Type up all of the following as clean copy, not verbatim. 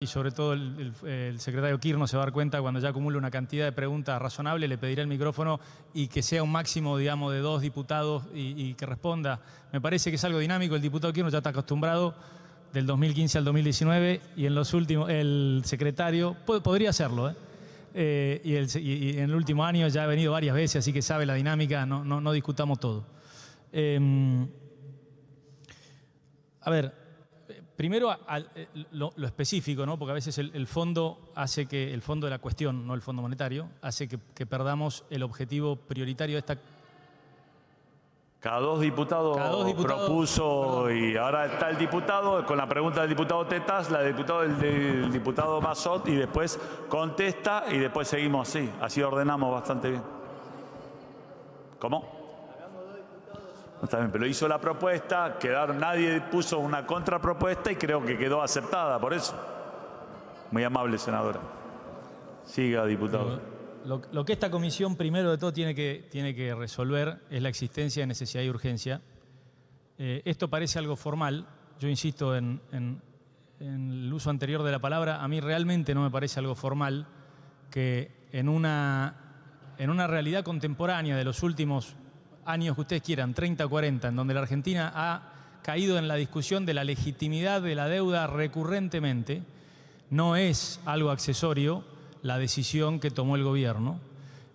y sobre todo el secretario Kirchner se va a dar cuenta cuando ya acumule una cantidad de preguntas razonable, le pediré el micrófono y que sea un máximo, digamos, de 2 diputados y que responda. Me parece que es algo dinámico, el diputado Kirchner ya está acostumbrado del 2015 al 2019 y en los últimos, el secretario, podría hacerlo, y en el último año ya ha venido varias veces, así que sabe la dinámica, no discutamos todo. A ver, primero lo específico, ¿no? Porque a veces el fondo hace que, el fondo de la cuestión, no el fondo monetario, hace que perdamos el objetivo prioritario de esta. Cada dos diputados propuso, perdón. Y ahora está el diputado con la pregunta del diputado Tetas, la del diputado Massot, y después contesta y después seguimos así. Así ordenamos bastante bien. ¿Cómo? No, está bien, pero hizo la propuesta, nadie puso una contrapropuesta y creo que quedó aceptada, por eso. Muy amable, senadora. Siga, diputado. Lo que esta comisión, primero de todo, tiene que resolver es la existencia de necesidad y urgencia. Esto parece algo formal. Yo insisto en el uso anterior de la palabra. A mí realmente no me parece algo formal que en una realidad contemporánea de los últimos años que ustedes quieran, 30 o 40, en donde la Argentina ha caído en la discusión de la legitimidad de la deuda recurrentemente, no es algo accesorio la decisión que tomó el gobierno.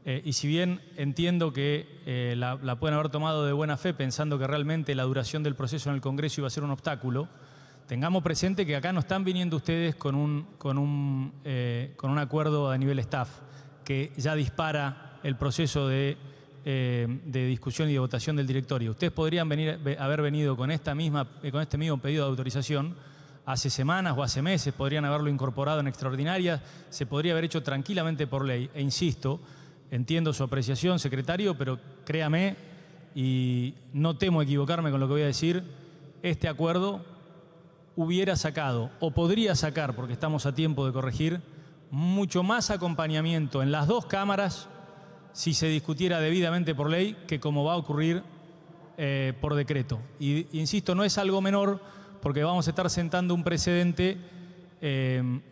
Y si bien entiendo que la pueden haber tomado de buena fe pensando que realmente la duración del proceso en el Congreso iba a ser un obstáculo, tengamos presente que acá no están viniendo ustedes con un acuerdo a nivel staff que ya dispara el proceso de discusión y de votación del directorio. Ustedes podrían haber venido con este mismo pedido de autorización hace semanas o hace meses, podrían haberlo incorporado en extraordinarias, se podría haber hecho tranquilamente por ley. E insisto, entiendo su apreciación, secretario, pero créame, y no temo equivocarme con lo que voy a decir, este acuerdo hubiera sacado, o podría sacar, porque estamos a tiempo de corregir, mucho más acompañamiento en las dos cámaras si se discutiera debidamente por ley que como va a ocurrir por decreto. Y insisto, no es algo menor porque vamos a estar sentando un precedente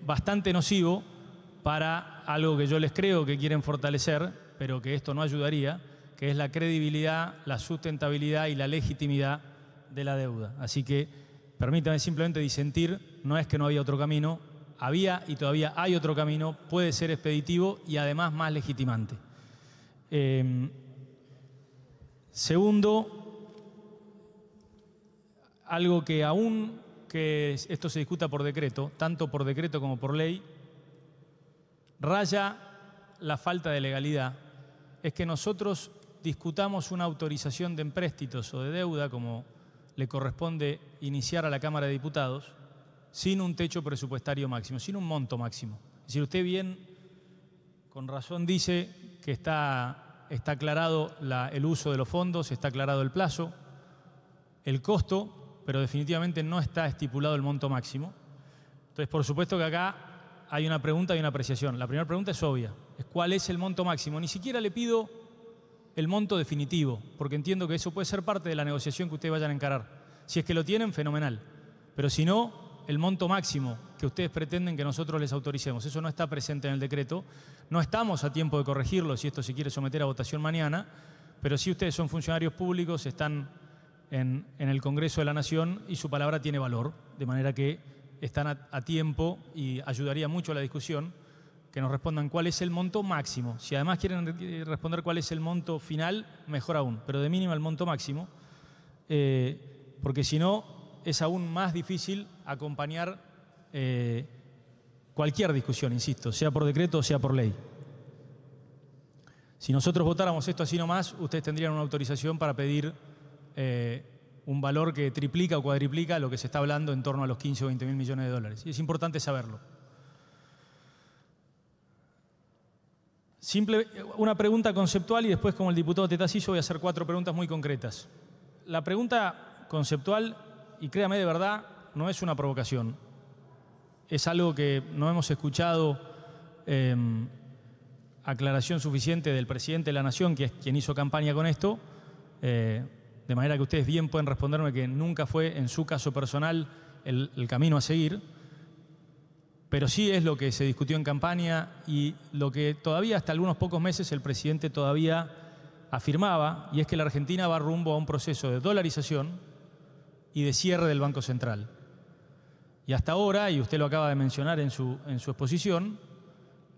bastante nocivo para algo que yo les creo que quieren fortalecer, pero que esto no ayudaría, que es la credibilidad, la sustentabilidad y la legitimidad de la deuda. Así que permítanme simplemente disentir, no es que no había otro camino, había y todavía hay otro camino, puede ser expeditivo y además más legitimante. Segundo, algo que aún que esto se discuta por decreto, tanto por decreto como por ley, raya la falta de legalidad, es que nosotros discutamos una autorización de empréstitos o de deuda, como le corresponde iniciar a la Cámara de Diputados, sin un techo presupuestario máximo, sin un monto máximo. Es decir, usted bien, con razón, dice que está aclarado el uso de los fondos, está aclarado el plazo, el costo, pero definitivamente no está estipulado el monto máximo. Entonces, por supuesto que acá hay una pregunta y una apreciación. La primera pregunta es obvia, es ¿cuál es el monto máximo? Ni siquiera le pido el monto definitivo, porque entiendo que eso puede ser parte de la negociación que ustedes vayan a encarar. Si es que lo tienen, fenomenal. Pero si no, el monto máximo que ustedes pretenden que nosotros les autoricemos, eso no está presente en el decreto. No estamos a tiempo de corregirlo si esto se quiere someter a votación mañana, pero si ustedes son funcionarios públicos, están en el Congreso de la Nación y su palabra tiene valor, de manera que están a tiempo y ayudaría mucho a la discusión que nos respondan cuál es el monto máximo. Si además quieren responder cuál es el monto final, mejor aún, pero de mínima el monto máximo, porque si no es aún más difícil acompañar cualquier discusión, insisto, sea por decreto o sea por ley. Si nosotros votáramos esto así nomás, ustedes tendrían una autorización para pedir un valor que triplica o cuadriplica lo que se está hablando en torno a los 15 o 20 mil millones de dólares. Y es importante saberlo. Una pregunta conceptual y después, como el diputado Tetas hizo, voy a hacer 4 preguntas muy concretas. La pregunta conceptual, y créame de verdad, no es una provocación. Es algo que no hemos escuchado aclaración suficiente del presidente de la Nación, que es quien hizo campaña con esto, de manera que ustedes bien pueden responderme que nunca fue, en su caso personal, el camino a seguir. pero sí es lo que se discutió en campaña y lo que todavía hasta algunos pocos meses el presidente todavía afirmaba, y es que la Argentina va rumbo a un proceso de dolarización y de cierre del Banco Central. Y hasta ahora, y usted lo acaba de mencionar en su exposición,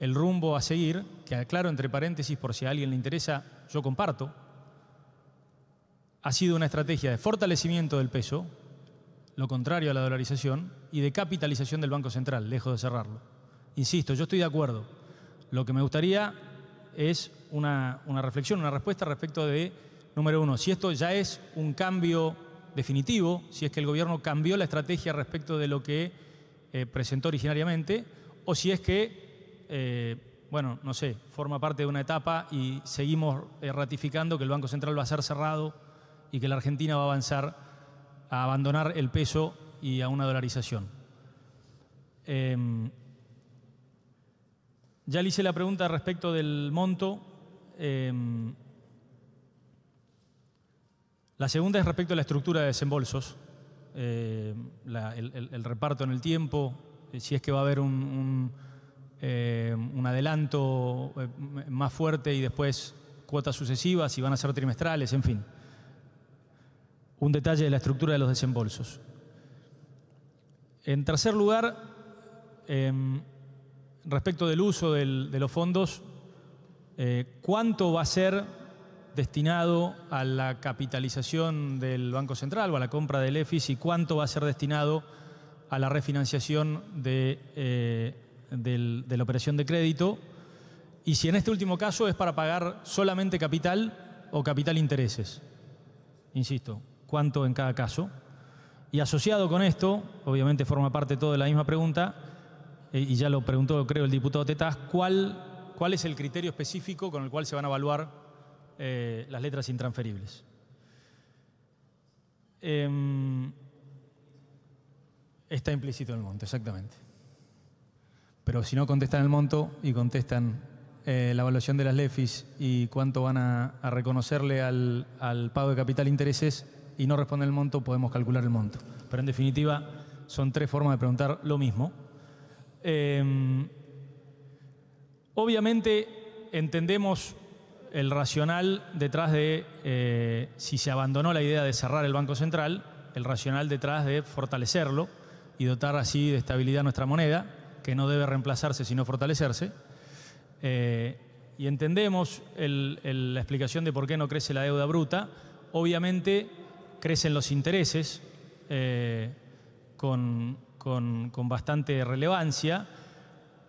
el rumbo a seguir, que aclaro entre paréntesis por si a alguien le interesa, yo comparto, ha sido una estrategia de fortalecimiento del peso, lo contrario a la dolarización, y de capitalización del Banco Central, lejos de cerrarlo. Insisto, yo estoy de acuerdo. Lo que me gustaría es una reflexión, una respuesta respecto de, número uno, si esto ya es un cambio definitivo, si es que el gobierno cambió la estrategia respecto de lo que presentó originariamente, o si es que, bueno, no sé, forma parte de una etapa y seguimos ratificando que el Banco Central va a ser cerrado y que la Argentina va a avanzar a abandonar el peso y a una dolarización. Ya le hice la pregunta respecto del monto. La segunda es respecto a la estructura de desembolsos, el reparto en el tiempo, si es que va a haber un adelanto más fuerte y después cuotas sucesivas, si van a ser trimestrales, en fin. Un detalle de la estructura de los desembolsos. En tercer lugar, respecto del uso de los fondos, ¿cuánto va a ser destinado a la capitalización del Banco Central o a la compra del EFIS y cuánto va a ser destinado a la refinanciación de la operación de crédito? Y si en este último caso es para pagar solamente capital o capital intereses. Insisto, ¿cuánto en cada caso? Y asociado con esto, obviamente forma parte todo de la misma pregunta, y ya lo preguntó, creo, el diputado Tetaz, ¿cuál es el criterio específico con el cual se van a evaluar las letras intransferibles? Está implícito en el monto, exactamente. Pero si no contestan el monto y contestan la evaluación de las LEFIs y cuánto van a reconocerle al pago de capital e intereses y no responden el monto, podemos calcular el monto. Pero en definitiva son tres formas de preguntar lo mismo. Obviamente entendemos el racional detrás de, si se abandonó la idea de cerrar el Banco Central, el racional detrás de fortalecerlo y dotar así de estabilidad a nuestra moneda, que no debe reemplazarse sino fortalecerse. Y entendemos la explicación de por qué no crece la deuda bruta. Obviamente crecen los intereses con bastante relevancia,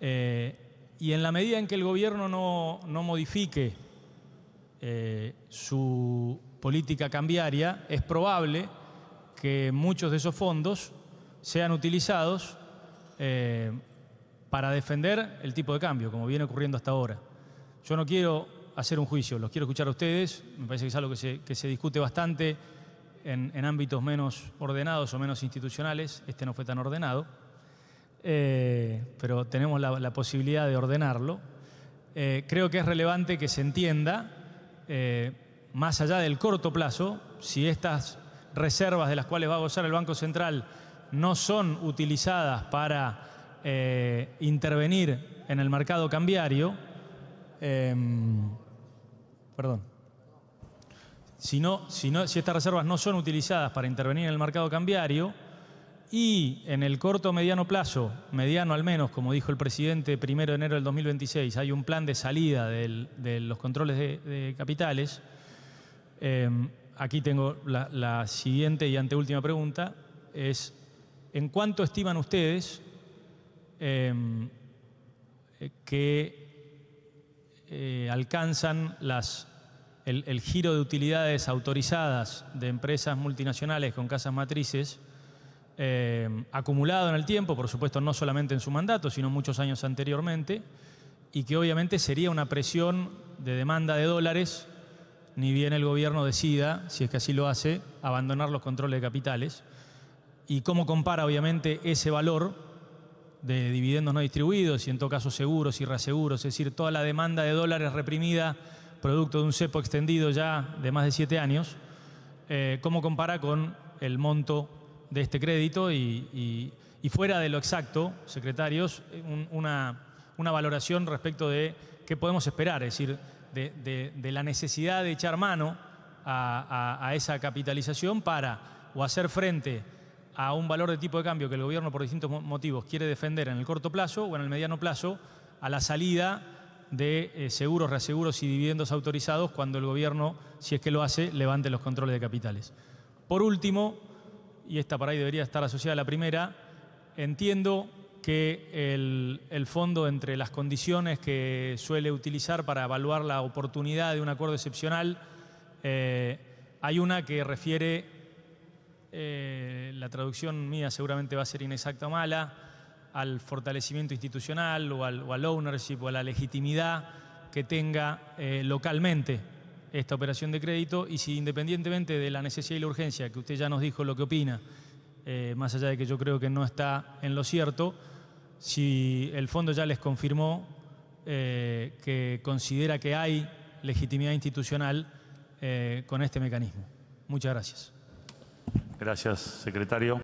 y en la medida en que el gobierno no modifique su política cambiaria, es probable que muchos de esos fondos sean utilizados para defender el tipo de cambio, como viene ocurriendo hasta ahora. Yo no quiero hacer un juicio, los quiero escuchar a ustedes. Me parece que es algo que se discute bastante en ámbitos menos ordenados o menos institucionales. Este no fue tan ordenado, pero tenemos la posibilidad de ordenarlo. Creo que es relevante que se entienda, más allá del corto plazo, si estas reservas de las cuales va a gozar el Banco Central no son utilizadas para intervenir en el mercado cambiario, si estas reservas no son utilizadas para intervenir en el mercado cambiario y en el corto o mediano plazo, mediano al menos, como dijo el presidente, 1 de enero del 2026, hay un plan de salida de los controles de capitales, aquí tengo la siguiente y anteúltima pregunta, es ¿en cuánto estiman ustedes que alcanzan el giro de utilidades autorizadas de empresas multinacionales con casas matrices acumulado en el tiempo, por supuesto no solamente en su mandato, sino muchos años anteriormente, y que obviamente sería una presión de demanda de dólares, ni bien el gobierno decida, si es que así lo hace, abandonar los controles de capitales? ¿Y cómo compara obviamente ese valor de dividendos no distribuidos y en todo caso seguros y reaseguros, es decir, toda la demanda de dólares reprimida producto de un cepo extendido ya de más de 7 años, cómo compara con el monto de este crédito y Y fuera de lo exacto, secretarios, una valoración respecto de qué podemos esperar, es decir, de la necesidad de echar mano a esa capitalización para o hacer frente a un valor de tipo de cambio que el gobierno por distintos motivos quiere defender en el corto plazo o en el mediano plazo, a la salida de seguros, reaseguros y dividendos autorizados cuando el gobierno, si es que lo hace, levante los controles de capitales. Por último, y esta por ahí debería estar asociada a la primera, entiendo que el fondo, entre las condiciones que suele utilizar para evaluar la oportunidad de un acuerdo excepcional, hay una que refiere, la traducción mía seguramente va a ser inexacta o mala, al fortalecimiento institucional o al ownership o a la legitimidad que tenga localmente esta operación de crédito, y si independientemente de la necesidad y la urgencia, que usted ya nos dijo lo que opina, más allá de que yo creo que no está en lo cierto, si el fondo ya les confirmó que considera que hay legitimidad institucional con este mecanismo. Muchas gracias. Gracias, secretario.